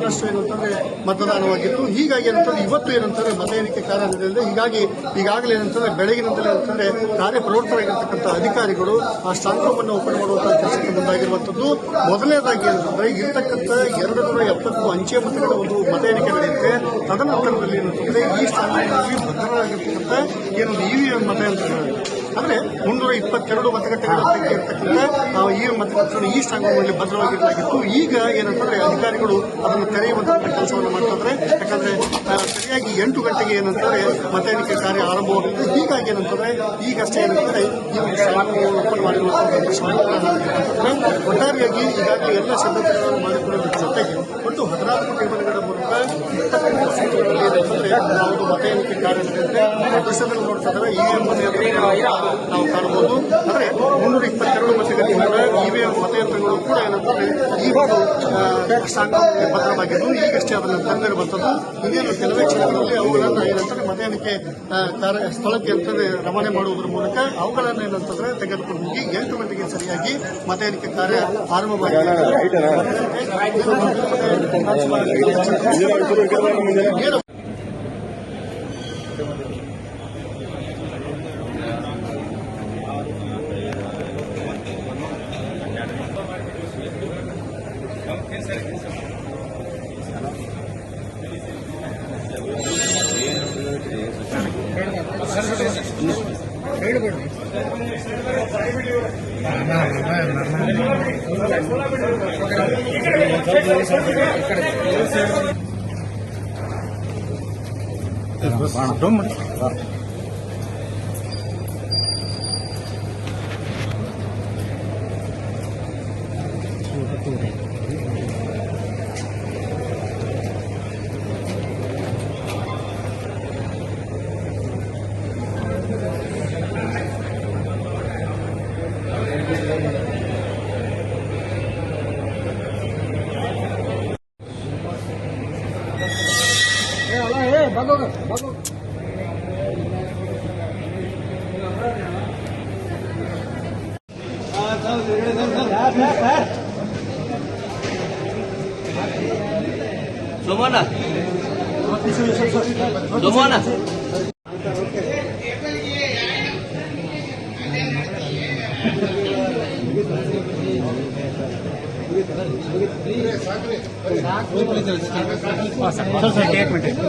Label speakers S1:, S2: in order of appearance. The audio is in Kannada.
S1: ನಷ್ಟು ಏನಂತಂದ್ರೆ ಮತದಾನವಾಗಿತ್ತು. ಹೀಗಾಗಿ ಏನಂತಂದ್ರೆ ಇವತ್ತು ಏನಂತಂದ್ರೆ ಮತ ಎಣಿಕೆ ಕಾರ್ಯಾಲಯದಲ್ಲಿ ಈಗಾಗಲೇ ಏನಂತಂದ್ರೆ ಬೆಳಗಿನಿಂದಲೇ ಏನಂತಂದ್ರೆ ಕಾರ್ಯಪ್ರವೃತ್ತರಾಗಿರ್ತಕ್ಕಂಥ ಅಧಿಕಾರಿಗಳು ಆ ಸ್ಟ್ರಾಂಗ್ ರೂಮ್ ಅನ್ನು ಓಪನ್ ಮಾಡುವಂತಹ ಕೆಲಸಕ್ಕೆ ಮುಂದಾಗಿರುವಂತದ್ದು. ಮೊದಲನೇದಾಗಿ ಏನಂತಂದ್ರೆ ಇರತಕ್ಕಂಥ 270 ಅಂಚೆ ಮತಗಳ ಒಂದು ಮತ ಎಣಿಕೆ ನಡೆಯುತ್ತೆ. ತದನಂತರದಲ್ಲಿ ಏನಂತಂದ್ರೆ ಈ ಸ್ಟ್ರಾಂಗ್ ರೂಮ್ನಲ್ಲಿ ಭದ್ರವಾಗಿರ್ತಕ್ಕಂಥ ಏನು ಇವಿಎಂ ಮತಯಂತ್ರಗಳು ಅಂದ್ರೆ 322 ಮತಗಟ್ಟೆಗಳ ಪೈಕಿ ಇರತಕ್ಕಂಥ ಈ ಮತಗಟ್ಟೆಗಳು ಈ ಸ್ಟ್ರಾಂಗ್ ರೂಮ್ನಲ್ಲಿ ಭದ್ರವಾಗಿರಲಾಗಿತ್ತು. ಈಗ ಏನಂತಂದ್ರೆ ಅಧಿಕಾರಿಗಳು ಅದನ್ನು ತೆರೆಯುವಂತಹ ಕೆಲಸವನ್ನು ಮಾಡ್ತಾರೆ. ಯಾಕಂದ್ರೆ ಸರಿಯಾಗಿ 8 ಗಂಟೆಗೆ ಏನಂತಂದ್ರೆ ಮತ ಎಣಿಕೆ ಕಾರ್ಯ ಆರಂಭವಾಗುತ್ತೆ. ಹೀಗಾಗಿ ಏನಂತಂದ್ರೆ ಈಗಷ್ಟೇ ಏನಂತಂದ್ರೆ ಈ ಓಪನ್ ಮಾಡಿರುವಂತಹ ಒಟ್ಟಾರೆಯಾಗಿ ಈಗಾಗಲೇ ಎಲ್ಲ ಸಿದ್ಧತೆಗಳನ್ನು ಮಾಡಿಕೊಳ್ಳುವುದರ ಜೊತೆಗೆ ಒಟ್ಟು 14 ಟೇಬಲ್ಗಳ ಮೂಲಕ 20 ಸೀಟುಗಳಲ್ಲಿ ಏನಂತಂದ್ರೆ ನಾವು ಮತ ಎಣಿಕೆ ಕಾರ್ಯ ನಡೆಯುತ್ತೆ. ದೃಶ್ಯದಲ್ಲಿ ನೋಡ್ತಾ ಇದ್ದಾರೆ ಇವಿಎಂ ಮತಯಂತ್ರಗಳು ನಾವು ಕಾಣಬಹುದು. ಅಂದ್ರೆ 322 ಮತಗಟ್ಟೆಗಳ ಇವಿಎಂ ಮತಯಂತ್ರಗಳು ಕೂಡ ಏನಂತಂದ್ರೆ ಈ ಒಂದು ಸ್ಟ್ರಾಂಗ್ ಭದ್ರವಾಗಿದ್ದು ಈಗಷ್ಟೇ ಅದನ್ನು ತಂದಿರುವಂತದ್ದು. ಇನ್ನೇನು ಕೆಲವೇ ಕ್ಷಣಗಳಲ್ಲಿ ಅವುಗಳನ್ನು ಏನಂತಂದ್ರೆ ಮತ ಎಣಿಕೆ ಸ್ಥಳಕ್ಕೆ ಅಂತಂದ್ರೆ ರವಾನೆ ಮಾಡುವುದರ ಮೂಲಕ ಅವುಗಳನ್ನು ಏನಂತಂದ್ರೆ ತೆಗೆದುಕೊಂಡು ಹೋಗಿ 8 ಗಂಟೆಗೆ ಸರಿಯಾಗಿ ಮತ ಎಣಿಕೆ ಕಾರ್ಯ ಆರಂಭವಾಗಿದೆ.
S2: Somana. Somana. Sir, 1 minute.